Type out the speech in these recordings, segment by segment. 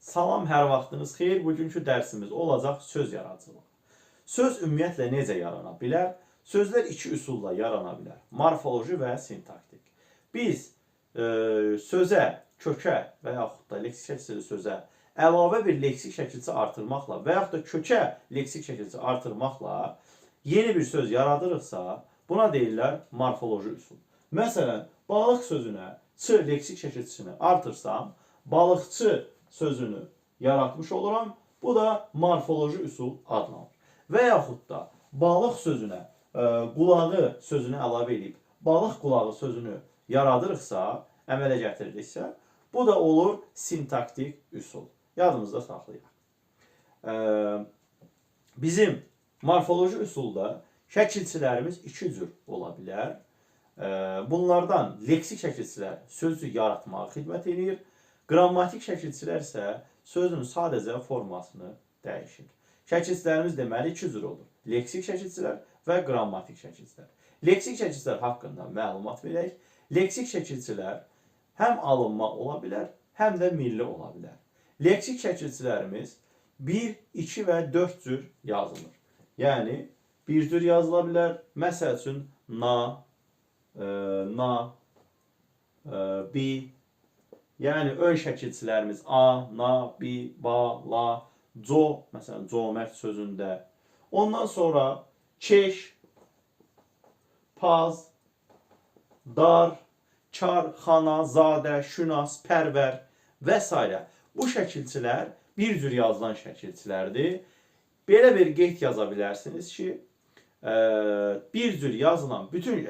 Salam, hər vaxtınız xeyir. Bugünkü dərsimiz olacaq söz yaradıcılığı. Söz ümumiyyətlə necə yarana bilər? Sözlər iki üsulla yarana bilər. Morfoloji və sintaktik. Biz sözə, kökə və yaxud da leksik şəkildə sözə əlavə bir leksik şəkilçi artırmaqla və yaxud da kökə leksik şəkilçi artırmaqla yeni bir söz yaradırıqsa, buna deyirlər morfoloji üsul. Məsələn, balıq sözünə ç leksik şəkilçisini artırsam, balıqçı sözünü yaratmış oluram. Bu da morfoloji üsul adlanır. Və yaxud da balıq sözünə qulağı sözünü əlavə edib balıq qulağı sözünü yaradırıqsa, əmələ gətiririksə, bu da olur sintaktik üsul. Yadımızda saxlayaq. Bizim morfoloji üsulda şəkilçilərimiz iki cür ola bilər. Bunlardan leksik şəkilçilər sözü yaratmağa xidmət edir. Qrammatik şəkilçilər isə sözün sadəcə formasını dəyişir. Şəkilçilərimiz deməli iki cür olur. Leksik şəkilçilər və qrammatik şəkilçilər. Leksik şəkilçilər haqqında məlumat verək. Leksik şəkilçilər həm alınma ola bilər, həm də milli ola bilər. Leksik şəkilçilərimiz 1, 2 və 4 cür yazılır. Yəni, bir cür yazıla bilər. Məsəl üçün, na, bi. Yəni, ön şəkilçilərimiz a, na, bi, ba, la, co, məsələn, comərd sözündə. Ondan sonra keş, paz, dar, kar, xana, zadə, şünas, pərvər və s. Bu şəkilçilər bir cür yazılan şəkilçilərdir. Belə bir qeyd yaza bilərsiniz ki, bir cür yazılan bütün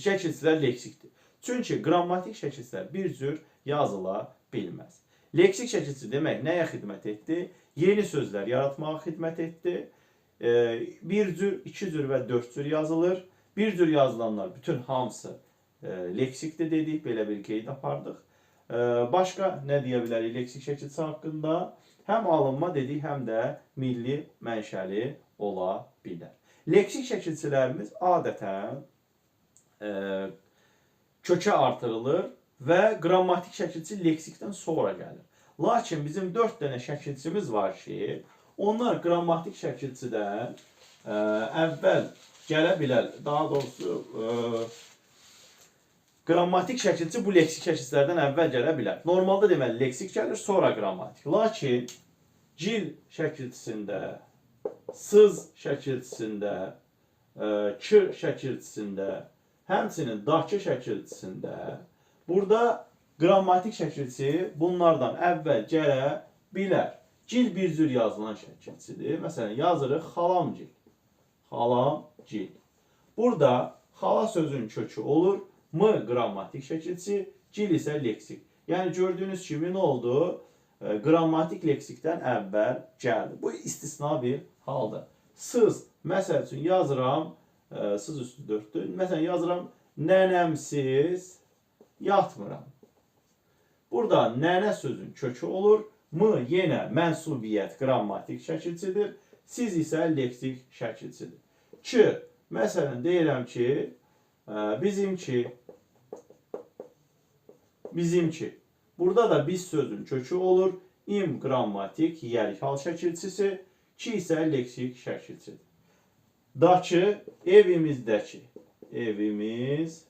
şəkilçilər leksikdir. Çünki qrammatik şəkilçilər bir cür yazıla bilməz. Leksik şəkilçi demək nəyə xidmət etdi? Yeni sözlər yaratmağa xidmət etdi. Bir cür, iki cür və dörd cür yazılır. Bir cür yazılanlar bütün hamısı leksikdir dedik, belə bir qeyd apardıq. Başqa nə deyə bilərik leksik şəkilçi haqqında? Həm alınma dedik, həm də milli mənşəli ola bilər. Leksik şəkilçilərimiz adətən kökə artırılır və qrammatik şəkilçi leksikdən sonra gəlir. Lakin bizim 4 dənə şəkilçimiz var ki, onlar qrammatik şəkilçidən əvvəl gələ bilər. Daha doğrusu, qrammatik şəkilçi bu leksik şəkilçilərdən əvvəl gələ bilər. Normalda deməli leksik gəlir, sonra qrammatik. Lakin cil şəkilçisində, sız şəkilçisində, k şəkilçisində, həmçinin dakı şəkilçisində, burada qrammatik şəkilçi bunlardan əvvəl gələ bilər. Cil bir cür yazılan şəkilçidir. Məsələn, yazırıq xalamcil. Xalamcil. Burada xala sözün kökü olur. M qrammatik şəkilçi, cil isə leksik. Yəni gördüyünüz kimi nə oldu? Qrammatik leksikdən əvvəl gəldi. Bu istisna bir haldır. Sız, məsəl üçün yazıram, sız üstü dörddür. Məsələn, yazıram, nənəmsiz yatmıram. Burada nənə sözün kökü olur. M yenə mənsubiyyət qrammatik şəkilçidir. Siz isə leksik şəkilçidir. K, məsələn, deyirəm ki, bizimki. Burada da biz sözün kökü olur. İm qrammatik, yəlik hal şəkilçisi. Ki isə leksik şəkilçidir. Dakı, evimizdəki. Evimizdəki.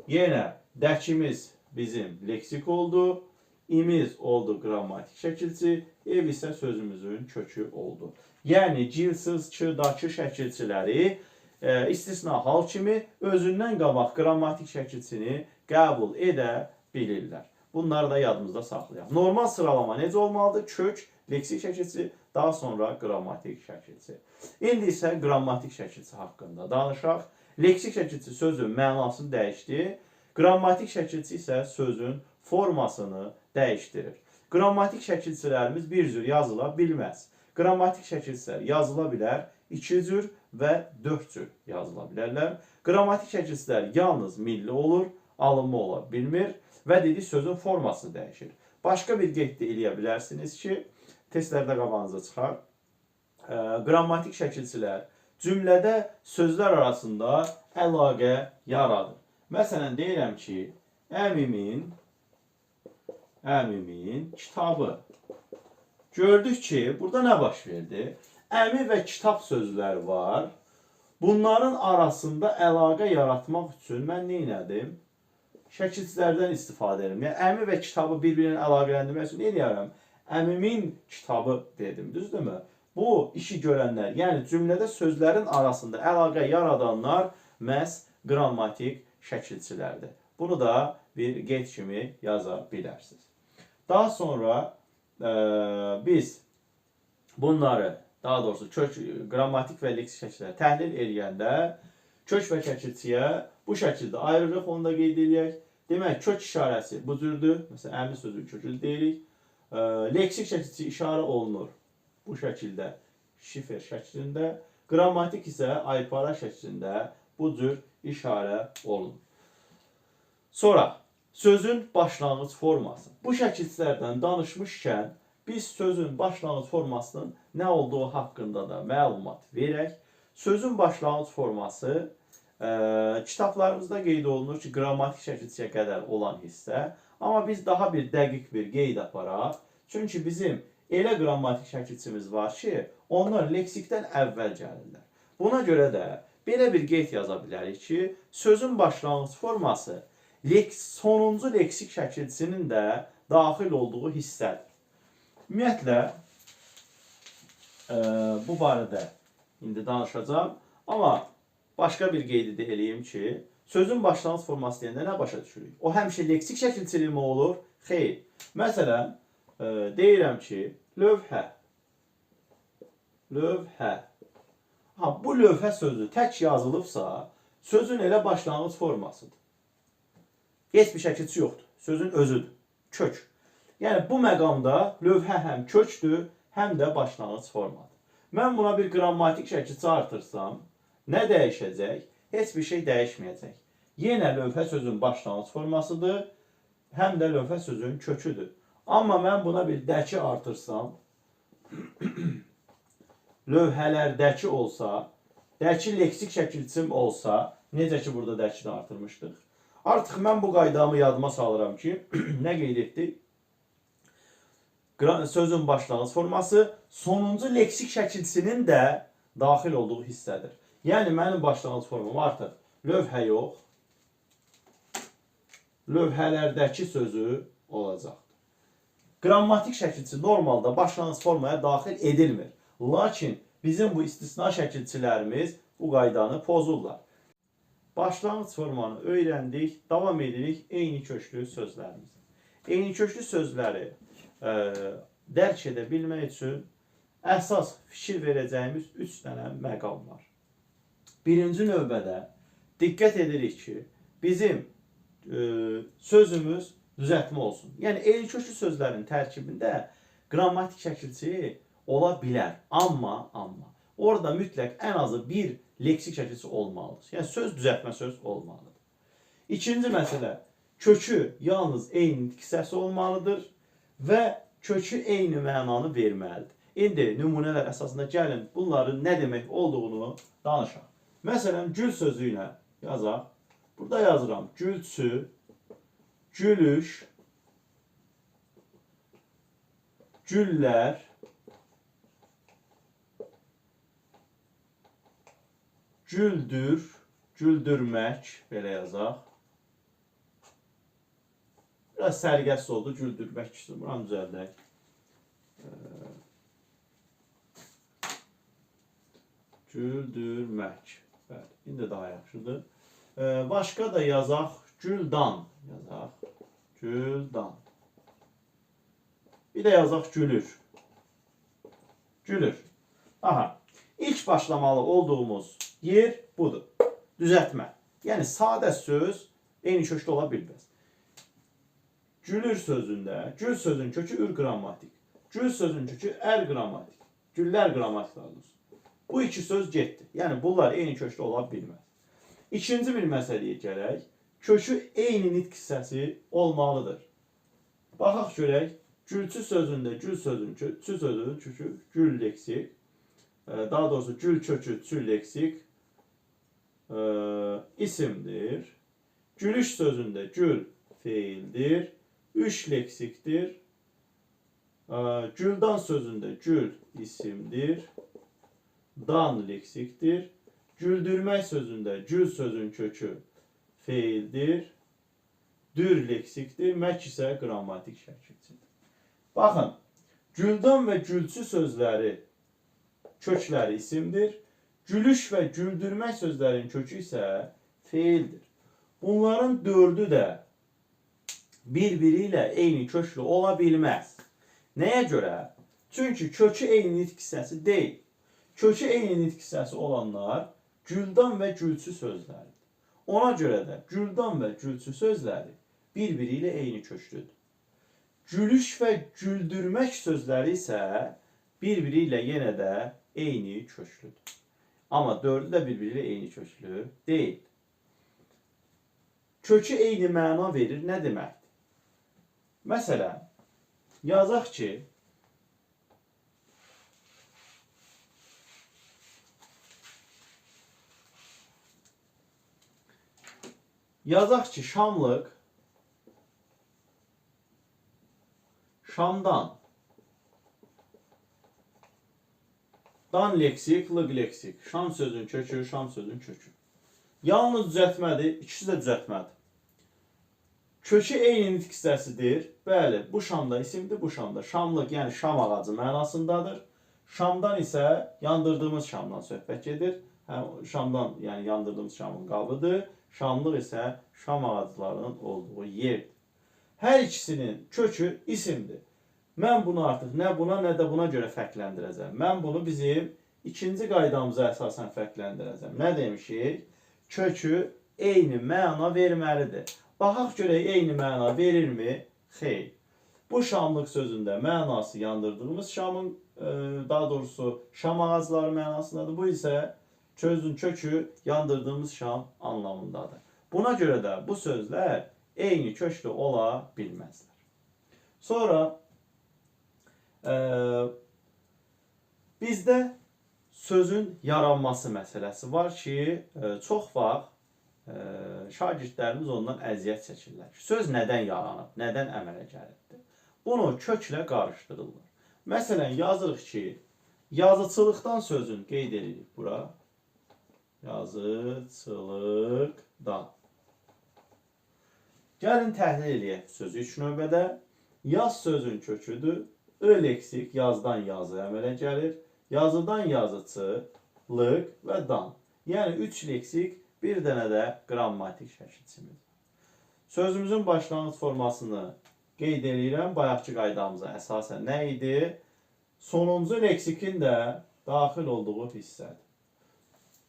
Yenə dəkimiz bizim leksik oldu. İmiz oldu qrammatik şəkilçi. Ev isə sözümüzün kökü oldu. Yəni, cilsiz, k, dakı şəkilçiləri istisna hal kimi özündən qabaq qrammatik şəkilçini qəbul edə bilirlər. Bunları da yadımızda saxlayaq. Normal sıralama necə olmalıdır? Kök, leksik şəkilçi, daha sonra qrammatik şəkilçi. İndi isə qrammatik şəkilçi haqqında danışaq. Leksik şəkilçi sözün mənasını dəyişdi. Qrammatik şəkilçi isə sözün formasını dəyişdirir. Qrammatik şəkilçilərimiz bir cür yazıla bilməz. Qrammatik şəkilçilər yazıla bilər, 2 cür və 4 cür yazıla bilərlər. Qrammatik şəkilçilər yalnız milli olur, alınma ola bilmir və dedik sözün formasını dəyişir. Başqa bir qeyd də eləyə bilərsiniz ki, testlərdə qabağınıza çıxar. Qrammatik şəkilçilər cümlədə sözlər arasında əlaqə yaradır. Məsələn, deyirəm ki, əmimin Əmimin kitabı. Gördük ki, burada nə baş verdi? Əmi və kitab sözləri var. Bunların arasında əlaqə yaratmaq üçün mən nə etdim? Şəkilçilərdən istifadə edirəm. Yəni əmi və kitabı bir-birinə əlaqələndirmək üçün nə edirəm? Əmimin kitabı dedim, düzdürmü? Bu işi görənlər, yəni cümlədə sözlərin arasında əlaqə yaradanlar məhz qrammatik şəkilçilərdir. Bunu da bir qeyd kimi yaza bilərsiniz. Daha sonra biz bunları, daha doğrusu kök, qrammatik və leksik şəkilləri təhlil edəndə kök və şəkilçiyə bu şəkildə ayırırıq, onu da qeyd edək. Demək, kök işarəsi bu cürdür. Məsələn, əmi sözü kökü deyirik. Leksik şəkilçi işarə olunur bu şəkildə, şifr şəklində. Qrammatik isə aypara şəklində bu cür işarə olunur. Sonra sözün başlanğıc forması. Bu şəkilçilərdən danışmışkən biz sözün başlanğıc formasının nə olduğu haqqında da məlumat verək. Sözün başlanğıc forması kitablarımızda qeyd olunur ki, qrammatik şəkilçiyə qədər olan hissə. Amma biz daha bir dəqiq bir qeyd aparaq. Çünki bizim elə qrammatik şəkilçimiz var ki, onlar leksikdən əvvəl gəlirlər. Buna görə də belə bir qeyd yaza bilərik ki, sözün başlanğıc forması sonuncu leksik şəkilçisinin də daxil olduğu hissədir. Ümumiyyətlə, bu barədə indi danışacağım. Amma başqa bir qeydi də eləyim ki, sözün başlanğıc forması deyəndə nə başa düşürük? O həmişə leksik şəkilçili mi olur? Xeyr. Məsələn, deyirəm ki, lövhə. Lövhə. Bu lövhə sözü tək yazılıbsa, sözün elə başlanğıc formasıdır. Heç bir şəkilçi yoxdur. Sözün özüdür. Kök. Yəni bu məqamda lövhə həm kökdür, həm də başlanğıc formadır. Mən buna bir qrammatik şəkilçi artırsam, nə dəyişəcək? Heç bir şey dəyişməyəcək. Yenə lövhə sözün başlanğıc formasıdır, həm də lövhə sözün köküdür. Amma mən buna bir dəki artırsam, lövhələrdəki olsa, dəki leksik şəkilçim olsa, necə ki burada dəkini artırmışdıq. Artıq mən bu qaydamı yadıma salıram ki, nə qeyd etdik? Sözün başlanğıc forması sonuncu leksik şəkilçisinin də daxil olduğu hissədir. Yəni mənim başlanğıc formam artıq lövhə yox, lövhələrdəki sözü olacaqdır. Qrammatik şəkilçi normalda başlanğıc formaya daxil edilmir. Lakin bizim bu istisna şəkilçilərimiz bu qaydanı pozurlar. Başlanğıc formanı öyrəndik, davam edirik eyni köklü sözlərimizə. Eyni köklü sözləri dərk edə bilmək üçün əsas fikir verəcəyimiz 3 dənə məqam var. Birinci növbədə diqqət edirik ki, bizim sözümüz düzəltmə olsun. Yəni eyni köklü sözlərin tərkibində qrammatik şəkilçi ola bilər. Amma orada mütləq ən azı bir leksik şəkilçisi olmalıdır. Yəni söz düzəltmə söz olmalıdır. İkinci məsələ, kökü yalnız eyni hissəsi olmalıdır və kökü eyni mənanı verməlidir. İndi nümunələr əsasında gəlin bunların nə demək olduğunu danışaq. Məsələn, gül sözü ilə yazaq. Burada yazıram gülçü, gülüş, güllər, güldür, güldürmək, belə yazaq. Biraz sərgəsiz oldu, güldürmək üçün. Buranı düzəldək. Güldürmək. Bəli, indi daha yaxşıdır. Başqa da yazaq, güldan. Yazaq, güldan. Bir də yazaq, gülür. Gülür. Aha, ilk başlamalı olduğumuz yer budur. Düzəltmə. Yəni sadə söz eyni köklü ola bilməz. Gülür sözündə, gül sözün kökü ür qrammatik. Gül sözün kökü ər qrammatik. Güllər qrammatik olsun. Bu iki söz getdi. Yəni bunlar eyni köklü ola bilməz. İkinci bir məsələyə gələk. Kökü eyni nitq hissəsi olmalıdır. Baxaq görək. Gülçü sözündə gül sözün kökü, sözünün kökü gül leksik. Daha doğrusu gül kökü çül leksik. İsimdir. Gülüş sözündə gül feildir. 3 leksikdir. Güldan sözündə gül isimdir. Dan leksikdir. Güldürmək sözündə gül sözün kökü feildir. Dür leksikdir. Mək isə qrammatik şəkilçidir. Baxın, güldan və gülçü sözləri kökləri isimdir. Gülüş və güldürmək sözlərin kökü isə feildir. Bunların dördü də bir-biri ilə eyni köklü ola bilməz. Nəyə görə? Çünki kökü eyni nitq hissəsi deyil. Kökü eyni nitq hissəsi olanlar güldan və gülçü sözləridir. Ona görə də güldan və gülçü sözləri bir-biri ilə eyni köklüdür. Gülüş və güldürmək sözləri isə bir-biri ilə yenə də eyni köklüdür. Amma dördü də bir-biri ilə eyni köklü deyil. Kökü eyni məna verir, nə deməkdir? Məsələn, yazaq ki, şamlıq, şamdan, dan leksik, lıq leksik, şam sözün kökü, şam sözün kökü. Yalnız düzəltmədir, ikisi də düzəltmədir. Kökü eyni nitq hissəsidir. Bəli, bu şamda isimdir, bu şamda. Şamlıq, yəni şam ağacı mənasındadır. Şamdan isə yandırdığımız şamdan söhbət gedir. Həm şamdan, yəni yandırdığımız şamın qabıdır. Şamlıq isə şam ağaclarının olduğu yerdir. Hər ikisinin kökü isimdir. Mən bunu artıq nə buna, nə də buna görə fərqləndirəcəm. Mən bunu bizim ikinci qaydamıza əsasən fərqləndirəcəm. Nə demişik? Kökü eyni məna verməlidir. Baxaq görək eyni məna verirmi? Xeyr. Bu şamlıq sözündə mənası yandırdığımız şamın, daha doğrusu şam ağacları mənasındadır. Bu isə sözün kökü yandırdığımız şam anlamındadır. Buna görə də bu sözlər eyni köklü ola bilməzlər. Sonra bizdə sözün yaranması məsələsi var ki, çox vaxt şagirdlərimiz ondan əziyyət çəkirlər. Söz nədən yaranıb, nədən əmələ gəlibdir? Bunu köklə qarışdırırlar. Məsələn, yazırıq ki, yazıçılıqdan sözün qeyd edirik bura. Yazıçılıqdan. Gəlin təhlil edək sözü ilk növbədə. Yaz sözün köküdür. Leksik, yazdan yazı əmələ gəlir. Yazıdan yazıçı, lıq və dan. Yəni 3 leksik, bir dənə də qrammatik şəkilçimiz. Sözümüzün başlanğıc formasını qeyd edirəm. Bayaqki qaydamıza əsasən nə idi? Sonuncu leksikin də daxil olduğu hissədir.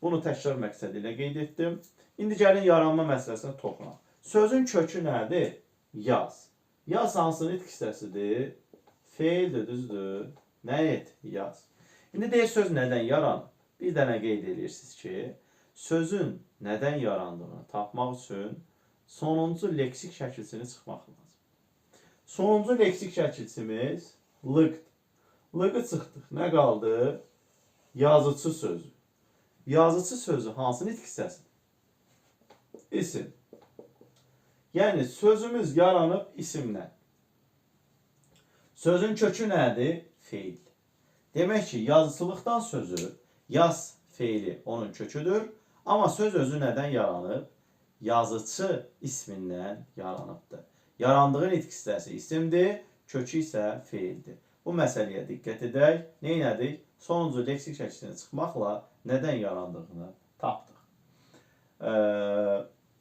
Bunu təkrar məqsədi ilə qeyd etdim. İndi gəlin yaranma məsələsinə toxunaq. Sözün kökü nədir? Yaz. Yaz hansı nitq hissəsidir? Feildir, düzdür. Nə et? Yaz. İndi deyək söz nədən yaranır? Bir dənə qeyd edirsiniz ki, sözün nədən yarandığını tapmaq üçün sonuncu leksik şəkilçini çıxmaq lazım. Sonuncu leksik şəkilçimiz lığdır. Lığı çıxdıq. Nə qaldı? Yazıçı sözü. Yazıçı sözü hansı nitq hissəsidir? İsim. Yəni sözümüz yaranıb isimlə. Sözün kökü nədir? Feil. Demək ki, yazıçılıqdan sözü, yaz feili onun köküdür. Amma söz özü nədən yaranıb? Yazıcı ismindən yaranıbdır. Yarandığı nitq hissəsi isimdir, kökü isə feildir. Bu məsələyə diqqət edək. Neynədik? Sonuncu leksik şəkilçisini çıxmaqla nədən yarandığını tapdıq.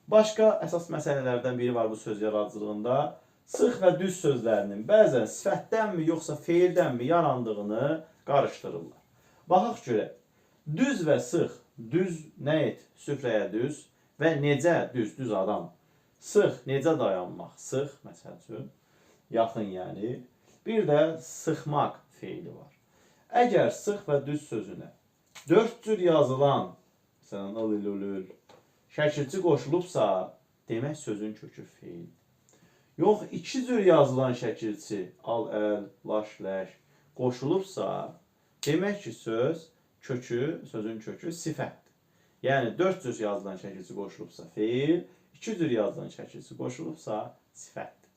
Başqa əsas məsələlərdən biri var bu söz yaradıcılığında. Sıx və düz sözlərinin bəzən sifətdənmi yoxsa feildənmi yarandığını qarışdırırlar. Baxaq görək. Düz və sıx. Düz nə et? Süfrəyə düz. Və necə? Düz, düz adam. Sıx, necə dayanmaq? Sıx, məsəl üçün. Yaxın yəni. Bir də sıxmaq feili var. Əgər sıx və düz sözünə 4 cür yazılan, məsələn, ıl, şəkilçi qoşulubsa, demək sözün kökü feildir. Yox, 2 cür yazılan şəkilçi, al, əl, laş, ləş qoşulubsa, demək ki, sözün kökü sifətdir. Yəni 4 cür yazılan şəkilçi qoşulubsa feil, 2 cür yazılan şəkilçi qoşulubsa sifətdir.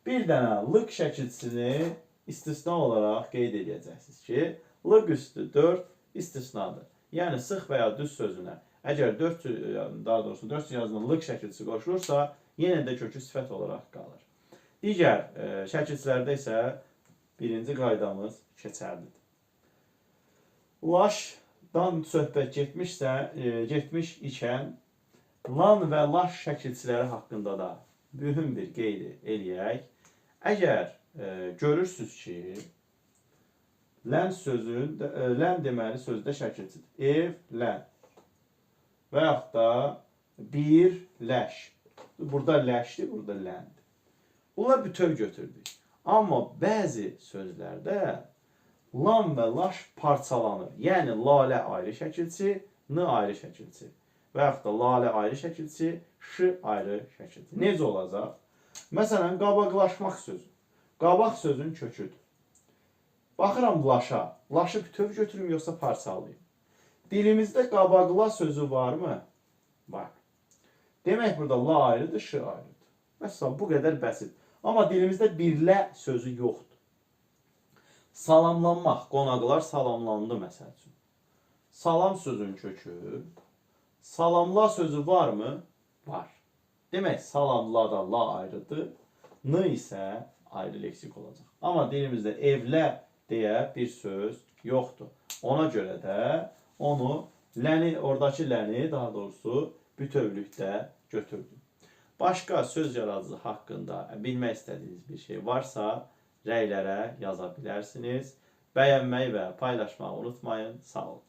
Bir dənə lıq şəkilçisini istisna olaraq qeyd edəcəksiniz ki, lıq üstü 4 istisnadır. Yəni sıx və ya düz sözünə əgər 4 daha doğrusu 4 yazının lıq şəkilçisi qoşulursa, yenə də kökü sifət olaraq qalır. Digər şəkilçilərdə isə birinci qaydamız keçərlidir. Laşdan söhbət getmiş ikən lan və laş şəkilçiləri haqqında da mühüm bir qeyd eləyək. Əgər görürsünüz ki, lən sözün, lən deməli sözdə şəkilçidir. Ev, lən. Və yaxud da bir, ləş. Burada ləşdir, burada ləndir. Bunlar bütöv götürdük. Amma bəzi sözlərdə lan və laş parçalanır. Yəni lalə ayrı şəkilçi, n ayrı şəkilçi. Və yaxud da lalə ayrı şəkilçi, ş ayrı şəkilçi. Necə olacaq? Məsələn, qabaqlaşmaq sözü. Qabaq sözün köküdür. Baxıram laşa. Laşı bütöv götürüm yoxsa parçalayım. Dilimizdə qabaqla sözü varmı? Var. Demək burada la ayrıdır, ş ayrıdır. Məsələn, bu qədər bəsit. Amma dilimizdə birlə sözü yoxdur. Salamlanmaq, qonaqlar salamlandı məsəl üçün. Salam sözün kökü. Salamla sözü varmı? Var. Demək, salamla da la ayrıdır. N isə ayrı leksik olacaq. Amma dilimizdə evlə deyə bir söz yoxdur. Ona görə də onu, oradakı ləni daha doğrusu bütövlükdə götürdüm. Başqa söz yaradıcılığı haqqında bilmək istədiyiniz bir şey varsa, rəylərə yaza bilərsiniz. Bəyənməyi və paylaşmağı unutmayın. Sağ olun.